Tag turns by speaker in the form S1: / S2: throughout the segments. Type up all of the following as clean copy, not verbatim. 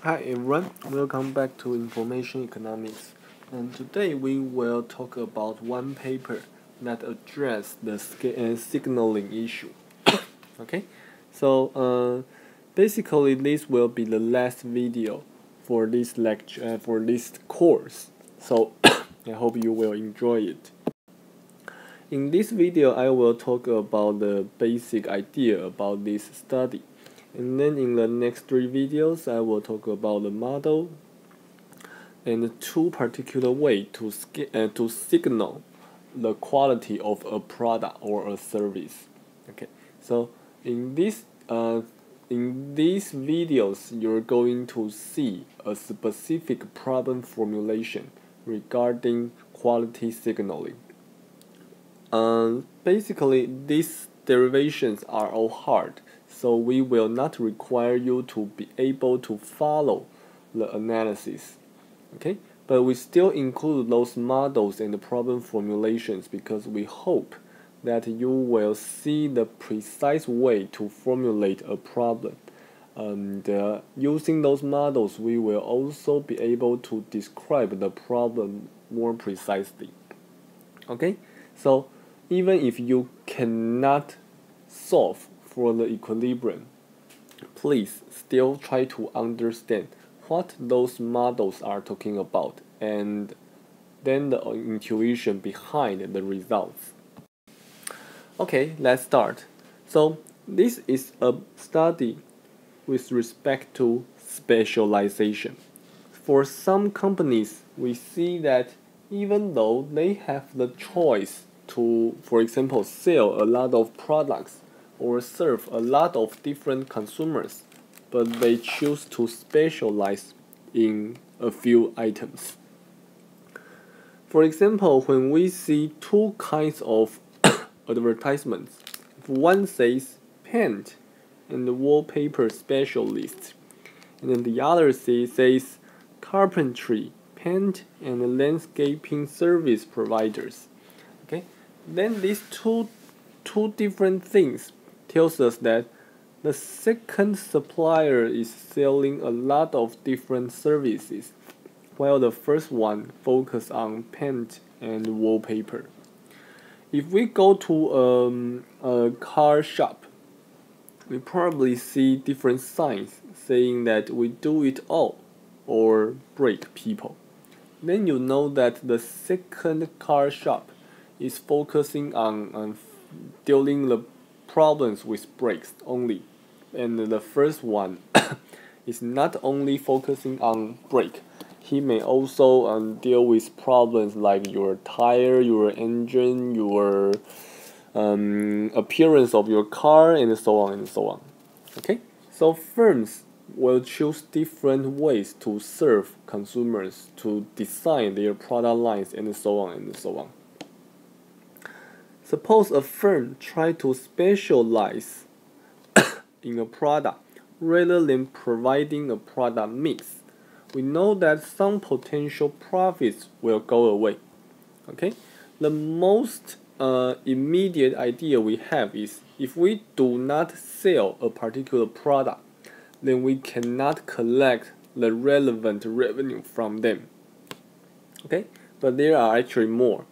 S1: Hi everyone, welcome back to Information Economics. And today we will talk about one paper that address the signaling issue. Okay, so basically this will be the last video for this lecture, for this course. So I hope you will enjoy it. In this video, I will talk about the basic idea about this study. And then in the next 3 videos, I will talk about the model and 2 particular ways to signal the quality of a product or a service. Okay, so in these videos, you're going to see a specific problem formulation regarding quality signaling. Basically, these derivations are all hard, so we will not require you to be able to follow the analysis. Okay, but we still include those models and the problem formulations because we hope that you will see the precise way to formulate a problem. And using those models, we will also be able to describe the problem more precisely. Okay, so even if you cannot solve for the equilibrium, please still try to understand what those models are talking about and then the intuition behind the results. Okay, let's start. So this is a study with respect to specialization. For some companies, we see that even though they have the choice to, for example, sell a lot of products or serve a lot of different consumers, but they choose to specialize in a few items. For example, when we see 2 kinds of advertisements, if one says paint and wallpaper specialist, and then the other says carpentry, paint, and landscaping service providers. Okay, then these two different things tells us that the second supplier is selling a lot of different services, while the first one focuses on paint and wallpaper. If we go to a car shop, we probably see different signs saying that we do it all or break people. Then you know that the second car shop is focusing on dealing the problems with brakes only, and the first one is not only focusing on brake. He may also deal with problems like your tire, your engine, your appearance of your car, and so on and so on. Okay, so firms will choose different ways to serve consumers, to design their product lines, and so on and so on. Suppose a firm tries to specialize in a product rather than providing a product mix. We know that some potential profits will go away. Okay, the most immediate idea we have is if we do not sell a particular product, then we cannot collect the relevant revenue from them. Okay, but there are actually more.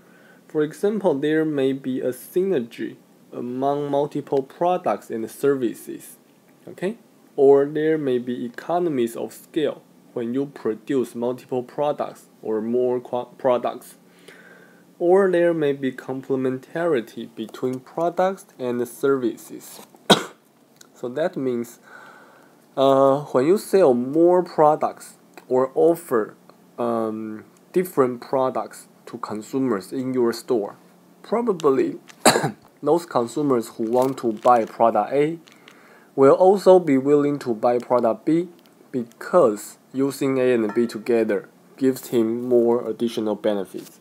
S1: For example, there may be a synergy among multiple products and services. Okay, or there may be economies of scale when you produce multiple products or more products. Or there may be complementarity between products and services. So that means when you sell more products or offer different products to consumers in your store, probably those consumers who want to buy product A will also be willing to buy product B because using A and B together gives him more additional benefits.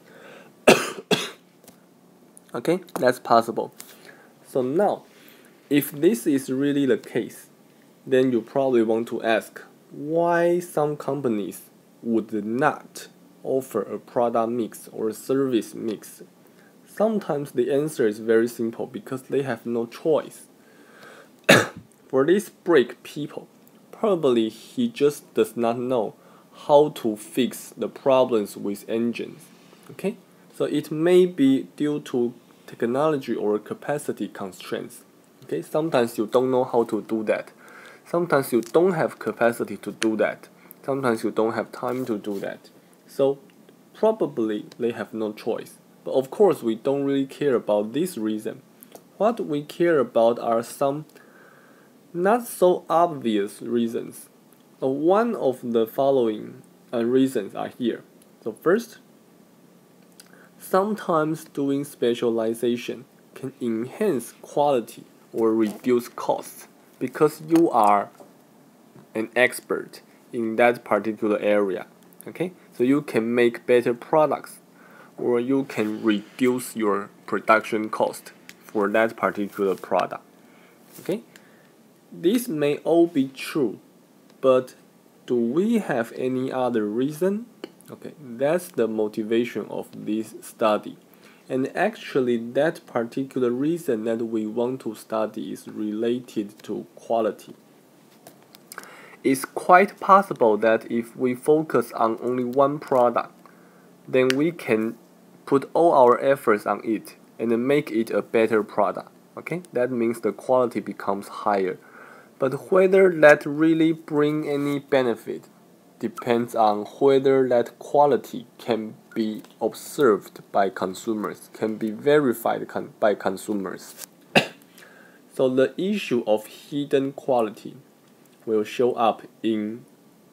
S1: Okay, that's possible. So now, if this is really the case, then you probably want to ask why some companies would not offer a product mix or a service mix. Sometimes the answer is very simple because they have no choice. For these brake people, probably he just does not know how to fix the problems with engines. Okay, so it may be due to technology or capacity constraints. Okay, sometimes you don't know how to do that. Sometimes you don't have capacity to do that. Sometimes you don't have time to do that. So probably they have no choice. But of course, we don't really care about this reason. What we care about are some not so obvious reasons. One of the following reasons are here. So first, sometimes doing specialization can enhance quality or reduce costs because you are an expert in that particular area. Okay, so you can make better products or you can reduce your production cost for that particular product. Okay, this may all be true, but do we have any other reason? Okay, that's the motivation of this study. And actually, that particular reason that we want to study is related to quality. It's quite possible that if we focus on only one product, then we can put all our efforts on it and make it a better product. Okay, that means the quality becomes higher. But whether that really bring any benefit depends on whether that quality can be observed by consumers, can be verified by consumers. So the issue of hidden quality will show up in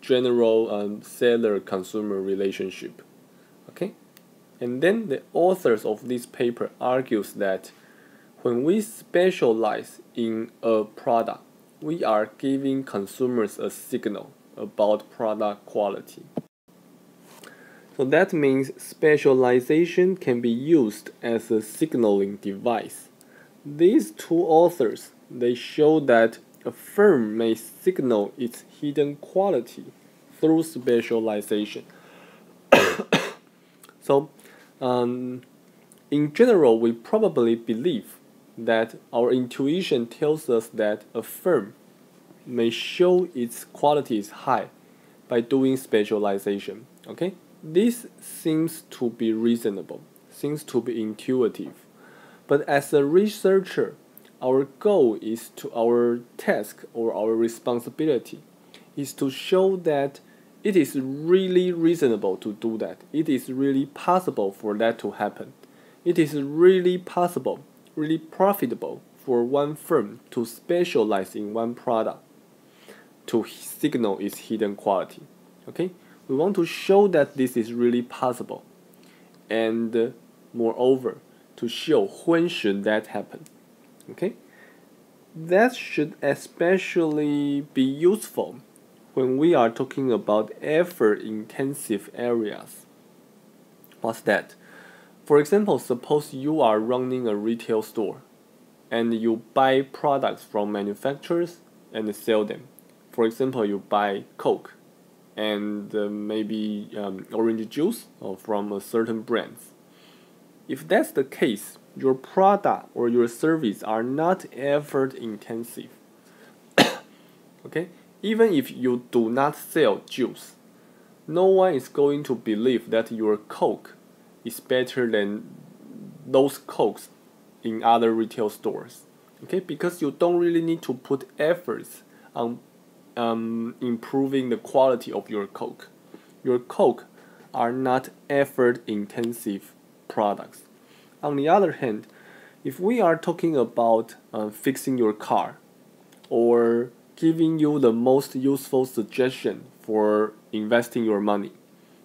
S1: general seller-consumer relationship. Okay, and then the authors of this paper argues that when we specialize in a product, we are giving consumers a signal about product quality. So that means specialization can be used as a signaling device. These two authors, they show that a firm may signal its hidden quality through specialization. So, in general, we probably believe that our intuition tells us that a firm may show its quality is high by doing specialization. Okay, this seems to be reasonable, seems to be intuitive. But as a researcher, our goal is to our task or our responsibility is to show that it is really reasonable to do that. It is really possible for that to happen. It is really possible, really profitable for one firm to specialize in one product to signal its hidden quality. Okay, we want to show that this is really possible, and moreover, to show when should that happen. Okay, that should especially be useful when we are talking about effort-intensive areas. What's that? For example, suppose you are running a retail store and you buy products from manufacturers and sell them. For example, you buy Coke and maybe orange juice from a certain brand. If that's the case, your product or your service are not effort intensive. Okay? Even if you do not sell juice, no one is going to believe that your Coke is better than those Cokes in other retail stores. Okay? Because you don't really need to put efforts on improving the quality of your Coke. Your Coke are not effort intensive products. On the other hand, if we are talking about fixing your car or giving you the most useful suggestion for investing your money,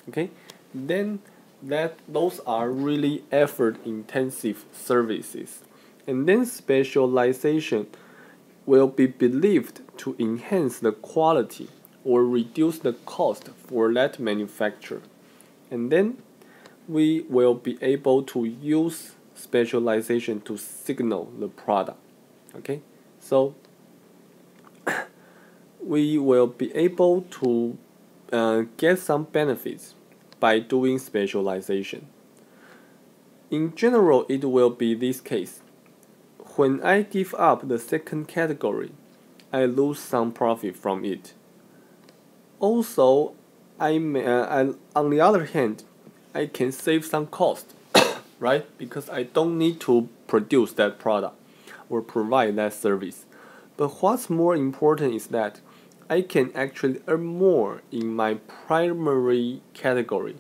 S1: okay, then those are really effort intensive services, and then specialization will be believed to enhance the quality or reduce the cost for that manufacturer, and then we will be able to use specialization to signal the product. Okay, so we will be able to get some benefits by doing specialization. In general, it will be this case. When I give up the second category, I lose some profit from it. Also, on the other hand, I can save some cost, right? Because I don't need to produce that product or provide that service. But what's more important is that I can actually earn more in my primary category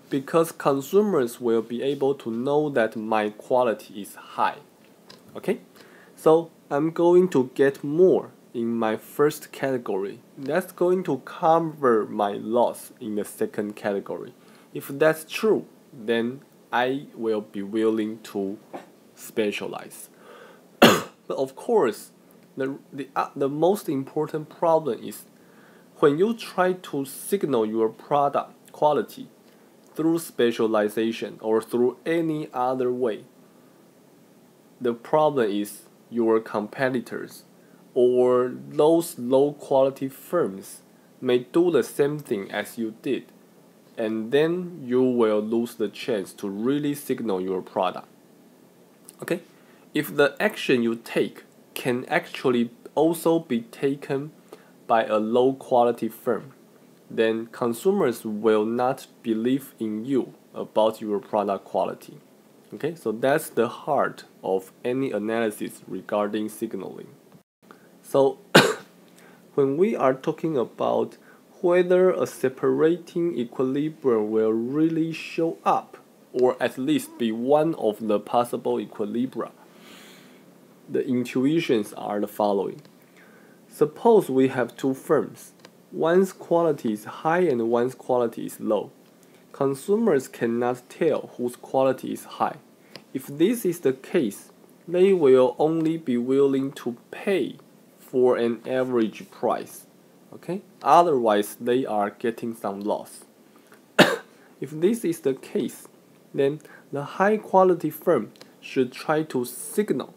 S1: because consumers will be able to know that my quality is high. Okay? So I'm going to get more in my first category. That's going to cover my loss in the second category. If that's true, then I will be willing to specialize. But of course, the most important problem is when you try to signal your product quality through specialization or through any other way. The problem is your competitors or those low quality firms may do the same thing as you did, and then you will lose the chance to really signal your product. Okay? If the action you take can actually also be taken by a low quality firm, then consumers will not believe in you about your product quality. Okay, so that's the heart of any analysis regarding signaling. So when we are talking about whether a separating equilibrium will really show up, or at least be one of the possible equilibria, the intuitions are the following. Suppose we have two firms. One's quality is high and one's quality is low. Consumers cannot tell whose quality is high. If this is the case, they will only be willing to pay for an average price. Okay? Otherwise, they are getting some loss. If this is the case, then the high quality firm should try to signal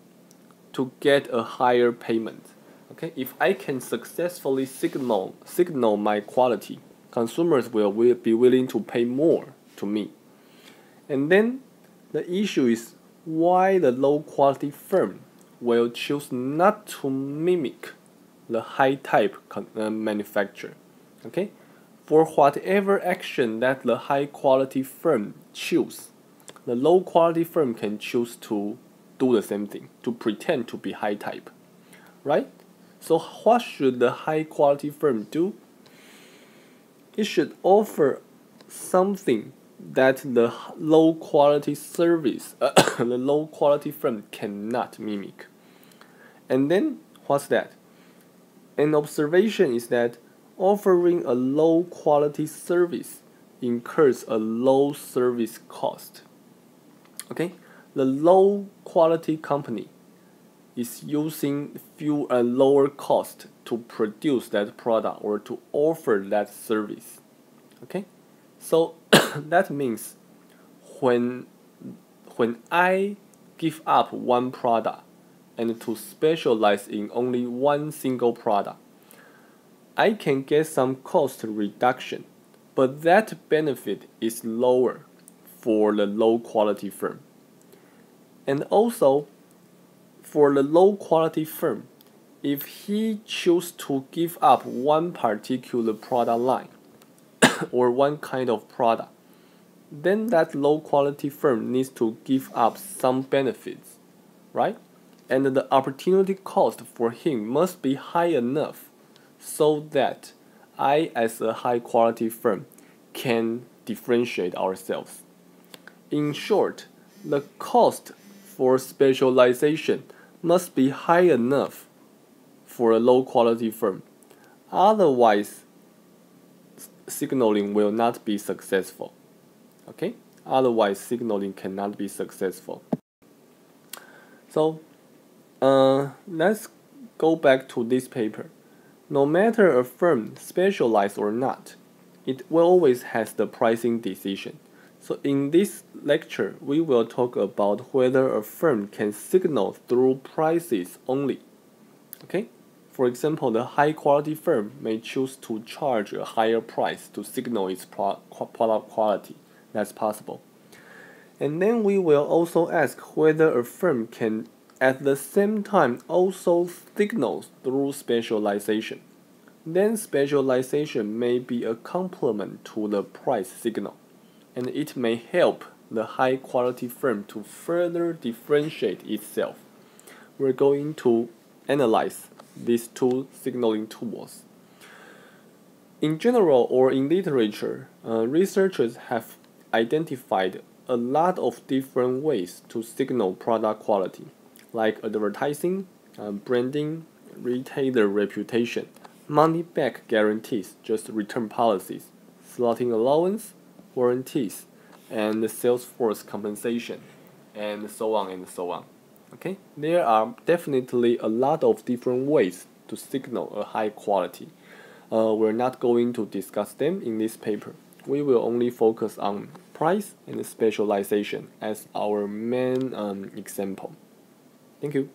S1: to get a higher payment. Okay? If I can successfully signal my quality, consumers will be willing to pay more to me. And then the issue is why the low quality firm will choose not to mimic the high type manufacturer. Okay? For whatever action that the high quality firm choose, the low quality firm can choose to do the same thing, to pretend to be high type. Right? So what should the high quality firm do? It should offer something that the low quality service, the low quality firm cannot mimic. And then what's that? An observation is that offering a low quality service incurs a low service cost. Okay? The low quality company is using lower cost to produce that product or to offer that service. Okay? So that means when I give up one product and to specialize in only one single product, I can get some cost reduction, but that benefit is lower for the low quality firm. And also, for the low quality firm, if he chooses to give up one particular product line or one kind of product, then that low quality firm needs to give up some benefits, right? And the opportunity cost for him must be high enough so that I, as a high quality firm, can differentiate ourselves. In short, the cost for specialization must be high enough for a low quality firm. Otherwise, signaling will not be successful. Okay? Otherwise, signaling cannot be successful. So, let's go back to this paper. No matter a firm specialized or not, it always has the pricing decision. So in this lecture, we will talk about whether a firm can signal through prices only. Okay? For example, the high quality firm may choose to charge a higher price to signal its product quality. That's possible. And then we will also ask whether a firm can at the same time also signal through specialization. then specialization may be a complement to the price signal, and it may help the high quality firm to further differentiate itself. We're going to analyze these two signaling tools. In general or in literature, researchers have identified a lot of different ways to signal product quality, like advertising, branding, retailer reputation, money back guarantees, just return policies, slotting allowance, warranties, and the sales force compensation, and so on and so on. Okay, there are definitely a lot of different ways to signal a high quality. We're not going to discuss them in this paper. We will only focus on price and specialization as our main example. Thank you.